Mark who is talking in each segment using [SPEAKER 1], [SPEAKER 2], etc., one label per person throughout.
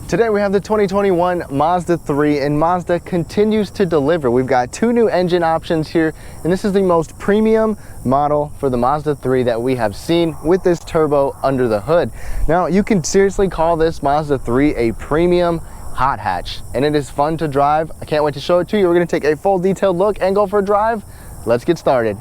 [SPEAKER 1] Today we have the 2021 Mazda 3, and Mazda continues to deliver. We've got two new engine options here, and this is the most premium model for the Mazda 3 that we have seen with this turbo under the hood. Now, you can seriously call this Mazda 3 a premium hot hatch, and it is fun to drive. I can't wait to show it to you. We're gonna take a full detailed look and go for a drive. Let's get started.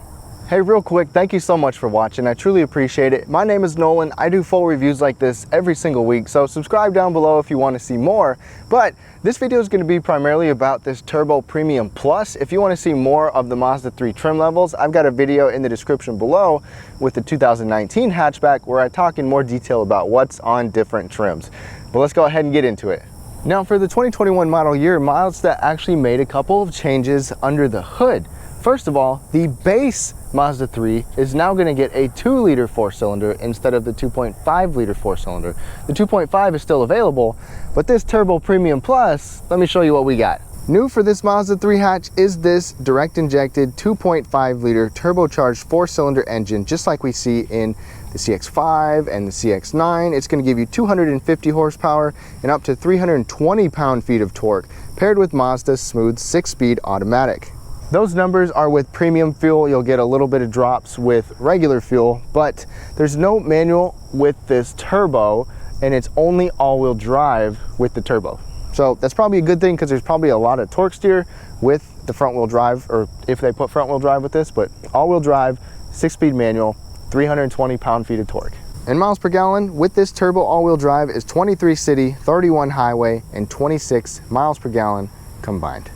[SPEAKER 1] Hey, real quick, thank you so much for watching. I truly appreciate it. My name is Nolan. I do full reviews like this every single week, so subscribe down below if you want to see more. But this video is going to be primarily about this Turbo Premium Plus. If you want to see more of the Mazda 3 trim levels, I've got a video in the description below with the 2019 hatchback where I talk in more detail about what's on different trims. But let's go ahead and get into it. Now, for the 2021 model year, Mazda actually made a couple of changes under the hood. First of all, the base Mazda 3 is now going to get a 2-liter 4-cylinder instead of the 2.5-liter 4-cylinder. The 2.5 is still available, but this Turbo Premium Plus, let me show you what we got. New for this Mazda 3 hatch is this direct injected 2.5-liter turbocharged 4-cylinder engine, just like we see in the CX-5 and the CX-9. It's going to give you 250 horsepower and up to 320 pound-feet of torque, paired with Mazda's smooth 6-speed automatic. Those numbers are with premium fuel. You'll get a little bit of drops with regular fuel, but there's no manual with this turbo, and it's only all-wheel drive with the turbo. So that's probably a good thing because there's probably a lot of torque steer with the front-wheel drive, or if they put front-wheel drive with this, but all-wheel drive, 6-speed manual, 320 pound-feet of torque. And miles per gallon with this turbo all-wheel drive is 23 city, 31 highway, and 26 miles per gallon combined.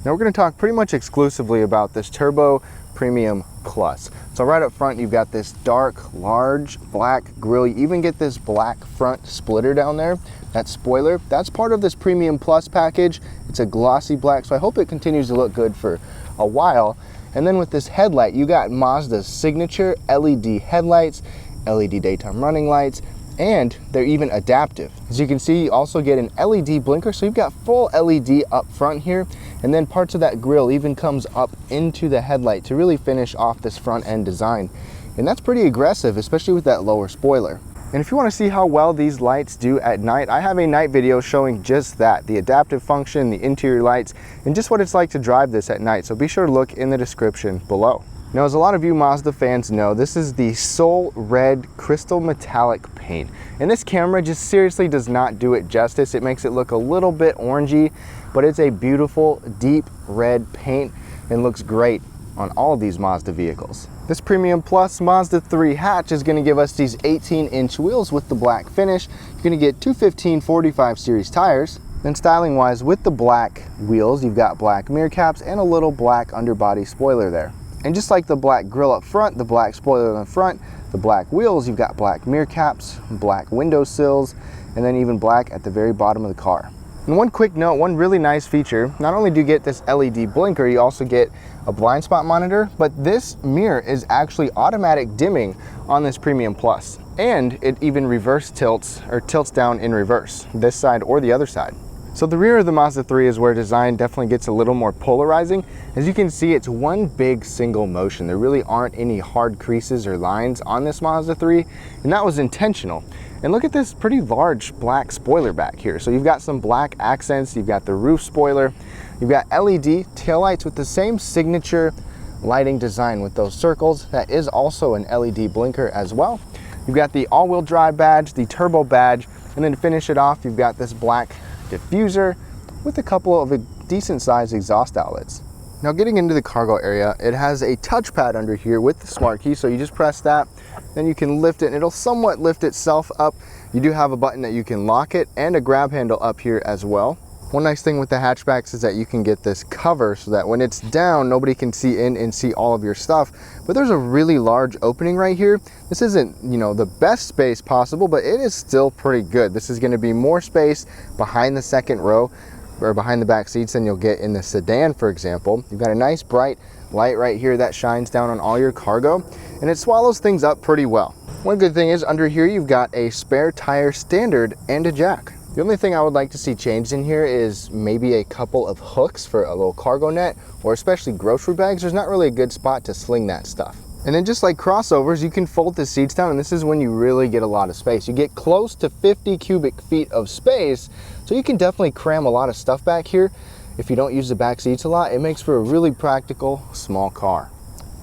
[SPEAKER 1] Now we're going to talk pretty much exclusively about this Turbo Premium Plus. So right up front, you've got this dark, large black grille. You even get this black front splitter down there. That spoiler, that's part of this Premium Plus package. It's a glossy black, so I hope it continues to look good for a while. And then with this headlight, you got Mazda's signature LED headlights, LED daytime running lights, and they're even adaptive. As you can see, you also get an LED blinker, so you've got full LED up front here, and then parts of that grille even comes up into the headlight to really finish off this front end design. And that's pretty aggressive, especially with that lower spoiler. And if you want to see how well these lights do at night, I have a night video showing just that, the adaptive function, the interior lights, and just what it's like to drive this at night. So be sure to look in the description below. Now, as a lot of you Mazda fans know, this is the Soul Red Crystal Metallic paint. And this camera just seriously does not do it justice. It makes it look a little bit orangey, but it's a beautiful, deep red paint and looks great on all of these Mazda vehicles. This Premium Plus Mazda 3 hatch is going to give us these 18-inch wheels with the black finish. You're going to get 215/45 series tires. Then styling wise, with the black wheels, you've got black mirror caps and a little black underbody spoiler there. And just like the black grille up front, the black spoiler in the front, the black wheels, you've got black mirror caps, black window sills, and then even black at the very bottom of the car. And one quick note, one really nice feature, not only do you get this LED blinker, you also get a blind spot monitor, but this mirror is actually automatic dimming on this Premium Plus. And it even reverse tilts, or tilts down in reverse, this side or the other side. So the rear of the Mazda 3 is where design definitely gets a little more polarizing. As you can see, it's one big single motion. There really aren't any hard creases or lines on this Mazda 3, and that was intentional. And look at this pretty large black spoiler back here. So you've got some black accents, you've got the roof spoiler, you've got LED taillights with the same signature lighting design with those circles. That is also an LED blinker as well. You've got the all-wheel drive badge, the turbo badge, and then to finish it off, you've got this black diffuser with a couple of decent sized exhaust outlets. Now, getting into the cargo area, it has a touchpad under here with the smart key, so you just press that, then you can lift it and it'll somewhat lift itself up. You do have a button that you can lock it and a grab handle up here as well. One nice thing with the hatchbacks is that you can get this cover so that when it's down, nobody can see in and see all of your stuff. But there's a really large opening right here. This isn't, you know, the best space possible, but it is still pretty good. This is going to be more space behind the second row or behind the back seats than you'll get in the sedan, for example. You've got a nice bright light right here that shines down on all your cargo, and it swallows things up pretty well. One good thing is under here you've got a spare tire standard and a jack. The only thing I would like to see changed in here is maybe a couple of hooks for a little cargo net, or especially grocery bags. There's not really a good spot to sling that stuff. And then just like crossovers, you can fold the seats down, and this is when you really get a lot of space. You get close to 50 cubic feet of space, so you can definitely cram a lot of stuff back here. If you don't use the back seats a lot, it makes for a really practical small car.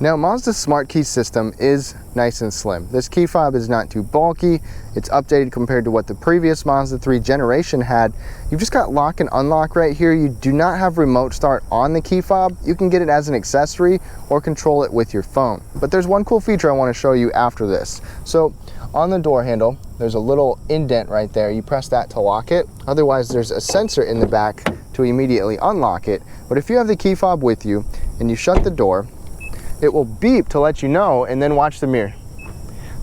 [SPEAKER 1] Now, Mazda's smart key system is nice and slim. This key fob is not too bulky. It's updated compared to what the previous Mazda 3 generation had. You've just got lock and unlock right here. You do not have remote start on the key fob. You can get it as an accessory or control it with your phone. But there's one cool feature I want to show you after this. So on the door handle, there's a little indent right there. You press that to lock it. Otherwise, there's a sensor in the back to immediately unlock it. But if you have the key fob with you and you shut the door, it will beep to let you know, and then watch the mirror.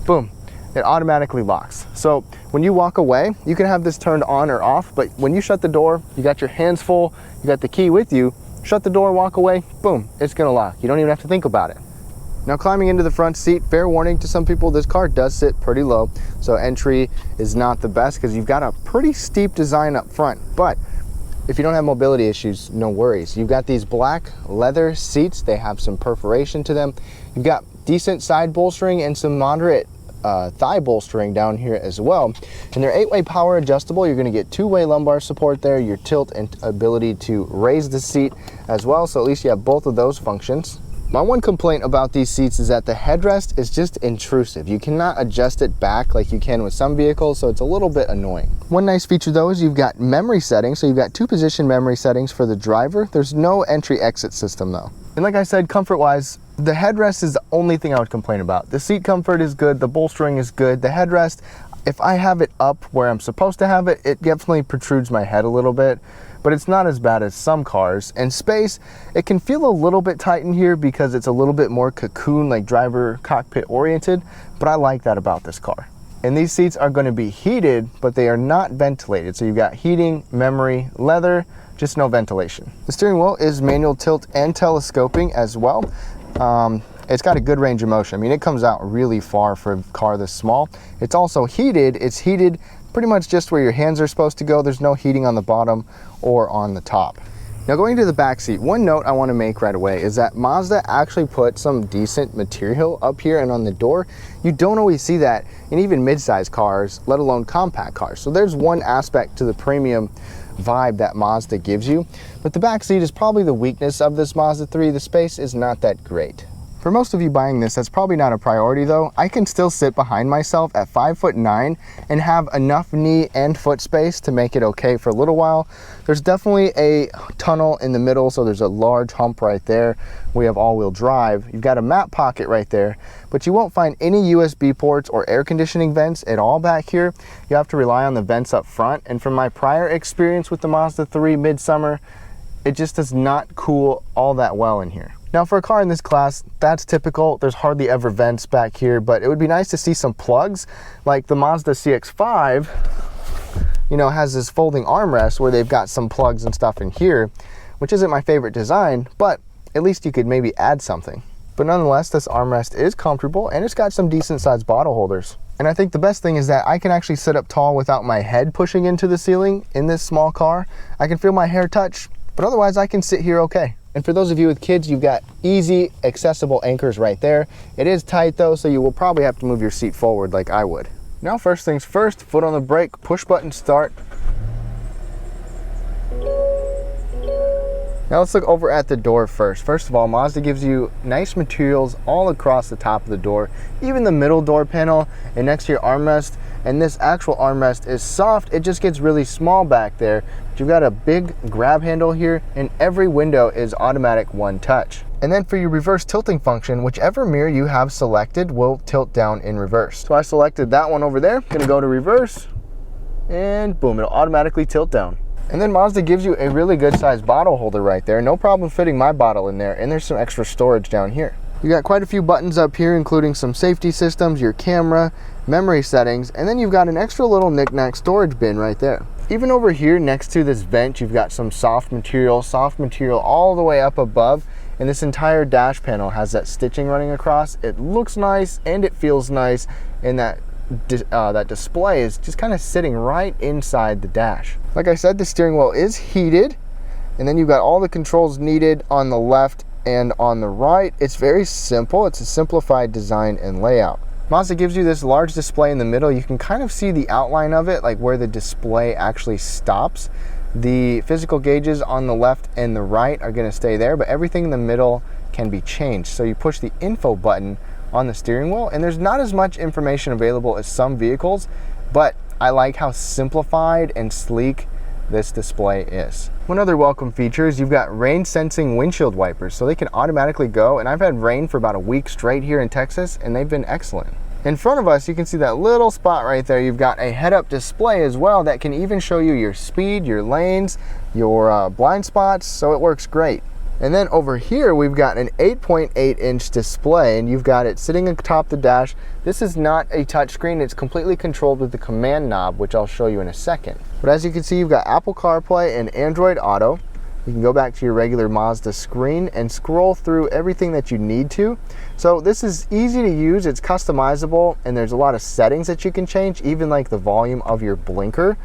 [SPEAKER 1] Boom, it automatically locks. So when you walk away, you can have this turned on or off, but when you shut the door, you got your hands full, you got the key with you, shut the door, walk away, boom, it's gonna lock. You don't even have to think about it. Now, climbing into the front seat, fair warning to some people, this car does sit pretty low, so entry is not the best because you've got a pretty steep design up front. But if you don't have mobility issues, no worries. You've got these black leather seats. They have some perforation to them. You've got decent side bolstering and some moderate thigh bolstering down here as well. And they're 8-way power adjustable. You're gonna get 2-way lumbar support there, your tilt and ability to raise the seat as well. So at least you have both of those functions. My one complaint about these seats is that the headrest is just intrusive. You cannot adjust it back like you can with some vehicles, so it's a little bit annoying. One nice feature though is you've got memory settings, so you've got 2 position memory settings for the driver. There's no entry-exit system though. And like I said, comfort-wise, the headrest is the only thing I would complain about. The seat comfort is good, the bolstering is good. The headrest, if I have it up where I'm supposed to have it, it definitely protrudes my head a little bit, but it's not as bad as some cars. And space, it can feel a little bit tight in here because it's a little bit more cocoon, like driver cockpit oriented, but I like that about this car. And these seats are going to be heated, but they are not ventilated. So you've got heating, memory, leather, just no ventilation. The steering wheel is manual tilt and telescoping as well. It's got a good range of motion. I mean, it comes out really far for a car this small. It's also heated. It's heated pretty much just where your hands are supposed to go. There's no heating on the bottom or on the top. Now, going to the back seat, one note I want to make right away is that Mazda actually put some decent material up here and on the door. You don't always see that in even mid-size cars, let alone compact cars. So there's one aspect to the premium vibe that Mazda gives you, but the back seat is probably the weakness of this Mazda 3. The space is not that great. For most of you buying this, that's probably not a priority though. I can still sit behind myself at 5'9" and have enough knee and foot space to make it okay for a little while. There's definitely a tunnel in the middle, so there's a large hump right there. We have all-wheel drive. You've got a map pocket right there, but you won't find any USB ports or air conditioning vents at all back here. You have to rely on the vents up front, and from my prior experience with the Mazda 3 midsummer, it just does not cool all that well in here. Now, for a car in this class, that's typical. There's hardly ever vents back here, but it would be nice to see some plugs. Like the Mazda CX-5, you know, has this folding armrest where they've got some plugs and stuff in here, which isn't my favorite design, but at least you could maybe add something. But nonetheless, this armrest is comfortable and it's got some decent sized bottle holders. And I think the best thing is that I can actually sit up tall without my head pushing into the ceiling in this small car. I can feel my hair touch, but otherwise I can sit here okay. And for those of you with kids, you've got easy, accessible anchors right there. It is tight though, so you will probably have to move your seat forward like I would. Now, first things first, foot on the brake, push button start. Now let's look over at the door first. First of all, Mazda gives you nice materials all across the top of the door, even the middle door panel and next to your armrest. And this actual armrest is soft. It just gets really small back there. But you've got a big grab handle here, and every window is automatic one touch. And then for your reverse tilting function, whichever mirror you have selected will tilt down in reverse. So I selected that one over there. Gonna go to reverse, and boom, it'll automatically tilt down. And then Mazda gives you a really good sized bottle holder right there. No problem fitting my bottle in there, and there's some extra storage down here. You got quite a few buttons up here, including some safety systems, your camera, memory settings, and then you've got an extra little knick-knack storage bin right there. Even over here next to this vent, you've got some soft material all the way up above, and this entire dash panel has that stitching running across. It looks nice and it feels nice, and that display is just kind of sitting right inside the dash. Like I said, the steering wheel is heated, and then you've got all the controls needed on the left And on the right, it's very simple. It's a simplified design and layout. Mazda gives you this large display in the middle. You can kind of see the outline of it, like where the display actually stops. The physical gauges on the left and the right are going to stay there, but everything in the middle can be changed. So you push the info button on the steering wheel, and there's not as much information available as some vehicles, but I like how simplified and sleek this display is. One other welcome feature is you've got rain sensing windshield wipers, so they can automatically go, and I've had rain for about a week straight here in Texas, and they've been excellent. In front of us, you can see that little spot right there. You've got a head-up display as well that can even show you your speed, your lanes, your blind spots, so it works great. And then over here, we've got an 8.8-inch display, and you've got it sitting atop the dash. This is not a touchscreen. It's completely controlled with the command knob, which I'll show you in a second. But as you can see, you've got Apple CarPlay and Android Auto. You can go back to your regular Mazda screen and scroll through everything that you need to. So this is easy to use, it's customizable, and there's a lot of settings that you can change, even like the volume of your blinker.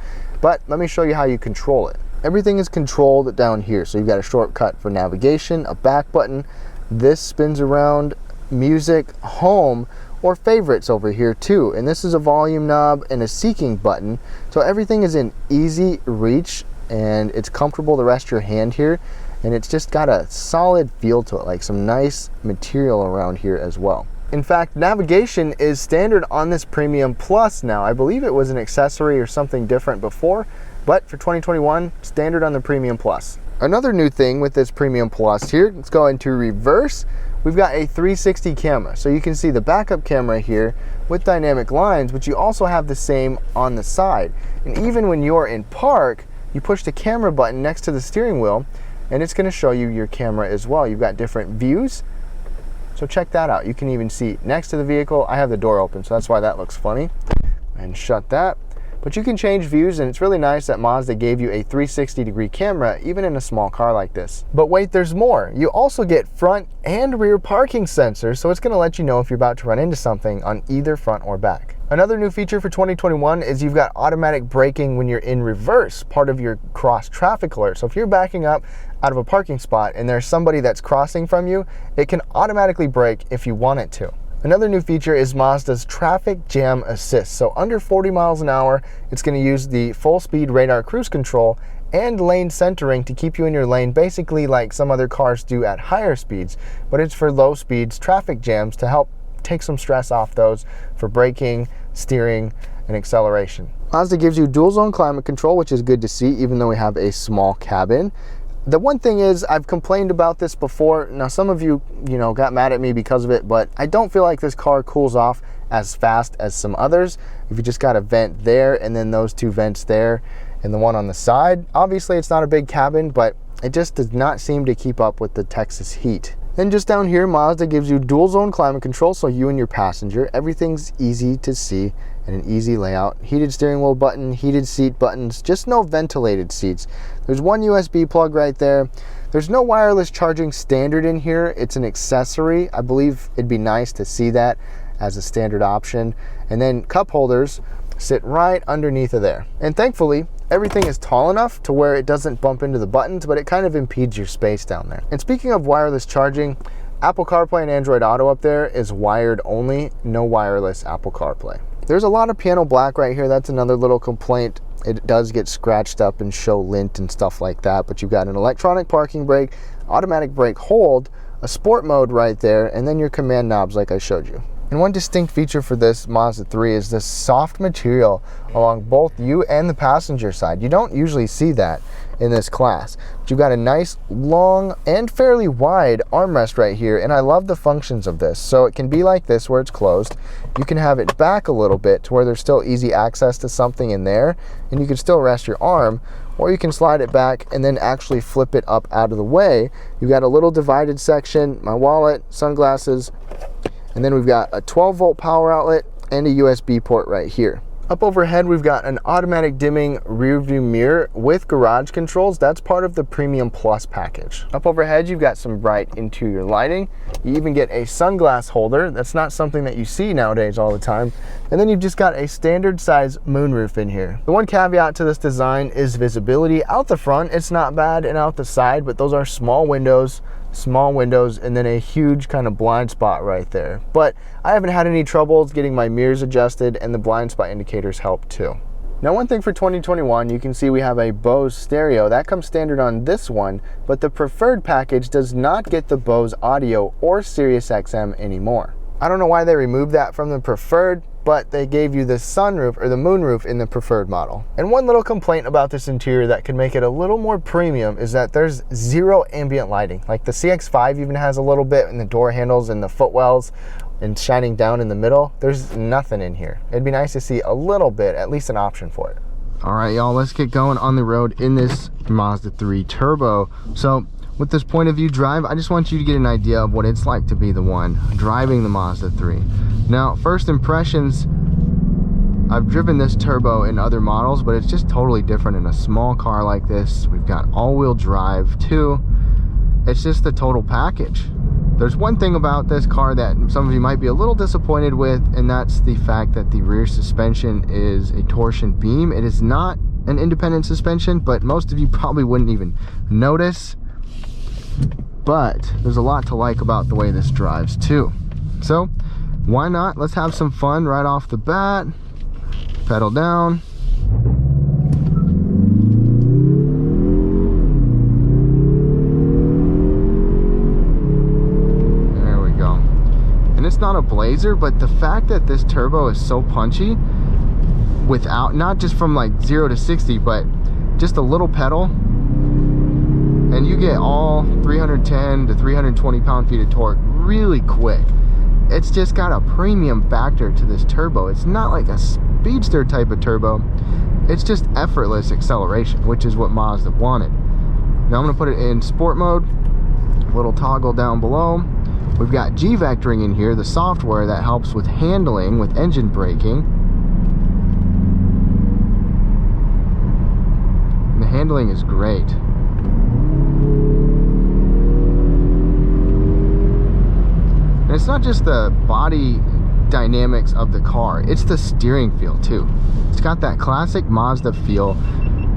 [SPEAKER 1] But let me show you how you control it. Everything is controlled down here. So you've got a shortcut for navigation, a back button. This spins around, music, home, or favorites over here too. And this is a volume knob and a seeking button. So everything is in easy reach, and it's comfortable to rest your hand here. And it's just got a solid feel to it, like some nice material around here as well. In fact, navigation is standard on this Premium Plus now. I believe it was an accessory or something different before, but for 2021, standard on the Premium Plus. Another new thing with this Premium Plus here, let's go into reverse. We've got a 360 camera. So you can see the backup camera here with dynamic lines, but you also have the same on the side. And even when you're in park, you push the camera button next to the steering wheel, and it's gonna show you your camera as well. You've got different views. So check that out. You can even see next to the vehicle. I have the door open, so that's why that looks funny. And shut that. But you can change views, and it's really nice that Mazda gave you a 360-degree camera, even in a small car like this. But wait, there's more. You also get front and rear parking sensors, so it's gonna let you know if you're about to run into something on either front or back. Another new feature for 2021 is you've got automatic braking when you're in reverse, part of your cross traffic alert. So if you're backing up out of a parking spot and there's somebody that's crossing from you, it can automatically brake if you want it to. Another new feature is Mazda's Traffic Jam Assist. So under 40 miles an hour, it's going to use the full speed radar cruise control and lane centering to keep you in your lane, basically like some other cars do at higher speeds, but it's for low speeds traffic jams to help take some stress off those for braking, steering, and acceleration. Mazda gives you dual zone climate control, which is good to see, even though we have a small cabin. The one thing is, I've complained about this before. Now, some of you, got mad at me because of it, but I don't feel like this car cools off as fast as some others. If you just got a vent there and then those two vents there and the one on the side, obviously it's not a big cabin, but it just does not seem to keep up with the Texas heat. Then just down here, Mazda gives you dual zone climate control, so you and your passenger, everything's easy to see and an easy layout. Heated steering wheel button, heated seat buttons, just no ventilated seats. There's one USB plug right there. There's no wireless charging standard in here. It's an accessory. I believe it'd be nice to see that as a standard option. And then cup holders sit right underneath of there. And thankfully, everything is tall enough to where it doesn't bump into the buttons, but it kind of impedes your space down there. And speaking of wireless charging, Apple CarPlay and Android Auto up there is wired only, no wireless Apple CarPlay. There's a lot of piano black right here. That's another little complaint. It does get scratched up and show lint and stuff like that, but you've got an electronic parking brake, automatic brake hold, a sport mode right there, and then your command knobs like I showed you. And one distinct feature for this Mazda 3 is this soft material along both you and the passenger side. You don't usually see that in this class. But you've got a nice, long, and fairly wide armrest right here, and I love the functions of this. So it can be like this where it's closed. You can have it back a little bit to where there's still easy access to something in there, and you can still rest your arm, or you can slide it back and then actually flip it up out of the way. You've got a little divided section, my wallet, sunglasses, and then we've got a 12-volt power outlet and a USB port right here. Up overhead, we've got an automatic dimming rear view mirror with garage controls. That's part of the Premium Plus package. Up overhead, you've got some bright interior lighting. You even get a sunglass holder. That's not something that you see nowadays all the time. And then you've just got a standard size moonroof in here. The one caveat to this design is visibility. Out the front, it's not bad, and out the side, but those are small windows, small windows, and then a huge kind of blind spot right there. But I haven't had any troubles getting my mirrors adjusted, and the blind spot indicators help too. Now, one thing for 2021, you can see we have a Bose stereo. That comes standard on this one, but the preferred package does not get the Bose audio or Sirius XM anymore. I don't know why they removed that from the preferred, but they gave you the sunroof or the moonroof in the preferred model. And one little complaint about this interior that could make it a little more premium is that there's zero ambient lighting. Like the CX-5 even has a little bit in the door handles and the footwells and shining down in the middle. There's nothing in here. It'd be nice to see a little bit, at least an option for it. All right, y'all, let's get going on the road in this Mazda 3 Turbo. So with this point of view drive, I just want you to get an idea of what it's like to be the one driving the Mazda 3. Now, first impressions, I've driven this Turbo in other models, but it's just totally different in a small car like this. We've got all-wheel drive too. It's just the total package. There's one thing about this car that some of you might be a little disappointed with, and that's the fact that the rear suspension is a torsion beam. It is not an independent suspension, but most of you probably wouldn't even notice. But there's a lot to like about the way this drives too. So why not? Let's have some fun right off the bat. Pedal down. There we go. And it's not a blazer, but the fact that this turbo is so punchy without, not just from like 0 to 60, but just a little pedal, and you get all 310 to 320 pound-feet of torque really quick. It's just got a premium factor to this turbo. It's not like a speedster type of turbo. It's just effortless acceleration, which is what Mazda wanted. Now I'm going to put it in sport mode. Little toggle down below. We've got G-vectoring in here, the software that helps with handling, with engine braking. And the handling is great. And it's not just the body dynamics of the car, it's the steering feel too. It's got that classic Mazda feel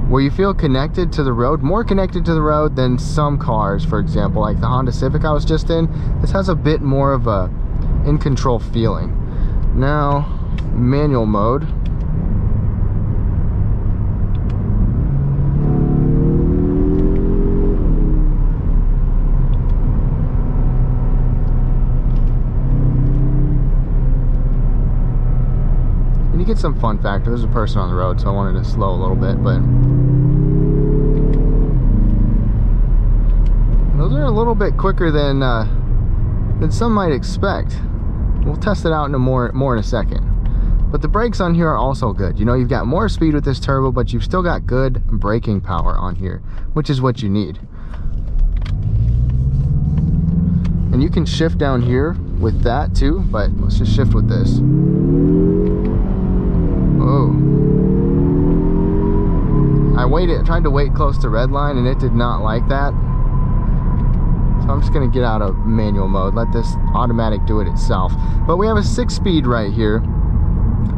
[SPEAKER 1] where you feel connected to the road, more connected to the road than some cars, for example, like the Honda Civic I was just in. This has a bit more of a in control feeling. Now, manual mode. You get some fun factor. There's a person on the road, so I wanted to slow a little bit, but those are a little bit quicker than some might expect. We'll test it out in more in a second. But the brakes on here are also good. You know, you've got more speed with this turbo, but you've still got good braking power on here, which is what you need. And you can shift down here with that too, but let's just shift with this. Oh, I tried to wait close to red line and it did not like that. So I'm just gonna get out of manual mode, let this automatic do it itself. But we have a 6-speed right here.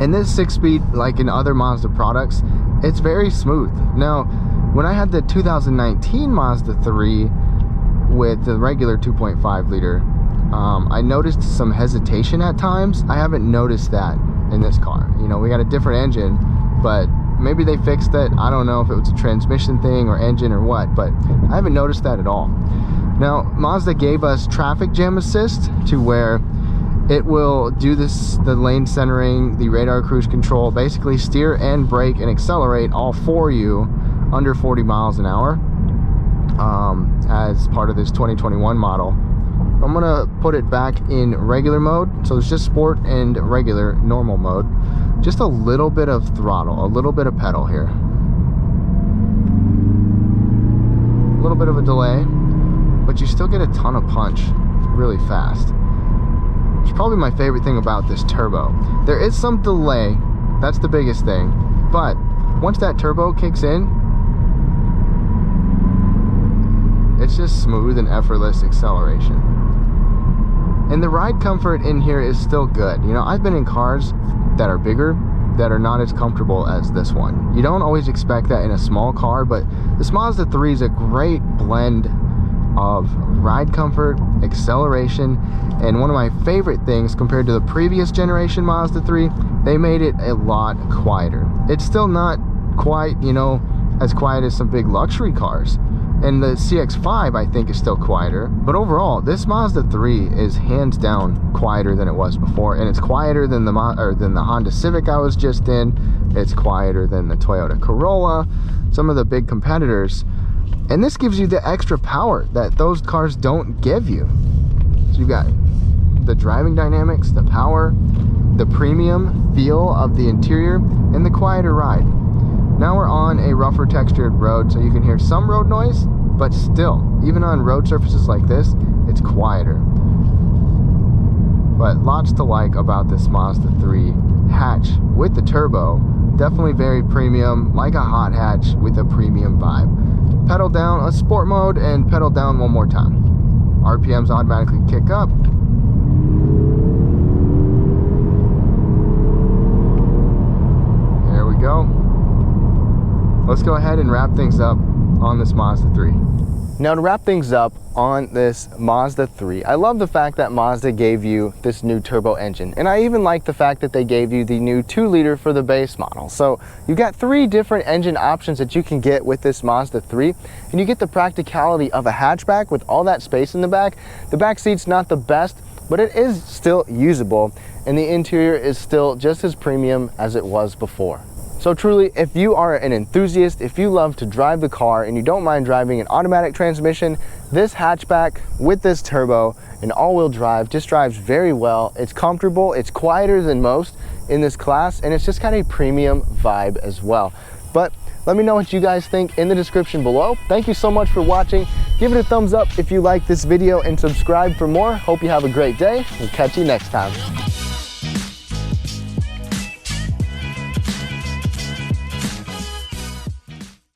[SPEAKER 1] And this 6-speed, like in other Mazda products, it's very smooth. Now, when I had the 2019 Mazda 3 with the regular 2.5 liter, I noticed some hesitation at times. I haven't noticed that in this car. You know, we got a different engine, but maybe they fixed it. I don't know if it was a transmission thing or engine or what, but I haven't noticed that at all. Now, Mazda gave us traffic jam assist to where it will do this, the lane centering, the radar cruise control, basically steer and brake and accelerate all for you under 40 miles an hour as part of this 2021 model. I'm gonna put it back in regular mode, so it's just sport and regular normal mode. Just a little bit of throttle, a little bit of pedal here. A little bit of a delay, but you still get a ton of punch really fast. It's probably my favorite thing about this turbo. There is some delay, that's the biggest thing, but once that turbo kicks in, it's just smooth and effortless acceleration. And the ride comfort in here is still good. You know, I've been in cars that are bigger that are not as comfortable as this one. You don't always expect that in a small car, but this Mazda 3 is a great blend of ride comfort, acceleration, and one of my favorite things compared to the previous generation Mazda 3, they made it a lot quieter. It's still not quite, you know, as quiet as some big luxury cars, and the CX-5 I think is still quieter, but overall this Mazda 3 is hands down quieter than it was before, and it's quieter than the Honda Civic I was just in. It's quieter than the Toyota Corolla, some of the big competitors, and this gives you the extra power that those cars don't give you. So you've got the driving dynamics, the power, the premium feel of the interior, and the quieter ride. Now we're on a rougher textured road, so you can hear some road noise, but still, even on road surfaces like this, it's quieter. But lots to like about this Mazda 3 hatch with the turbo. Definitely very premium, like a hot hatch with a premium vibe. Pedal down a sport mode and pedal down one more time. RPMs automatically kick up. There we go. Let's go ahead and wrap things up on this Mazda 3. Now to wrap things up on this Mazda 3, I love the fact that Mazda gave you this new turbo engine, and I even like the fact that they gave you the new 2-liter for the base model. So you've got 3 different engine options that you can get with this Mazda 3, and you get the practicality of a hatchback with all that space in the back. The back seat's not the best, but it is still usable, and the interior is still just as premium as it was before. So truly, if you are an enthusiast, if you love to drive the car and you don't mind driving an automatic transmission, this hatchback with this turbo and all-wheel drive just drives very well. It's comfortable, it's quieter than most in this class, and it's just got a premium vibe as well. But let me know what you guys think in the description below. Thank you so much for watching. Give it a thumbs up if you like this video and subscribe for more. Hope you have a great day. We'll catch you next time.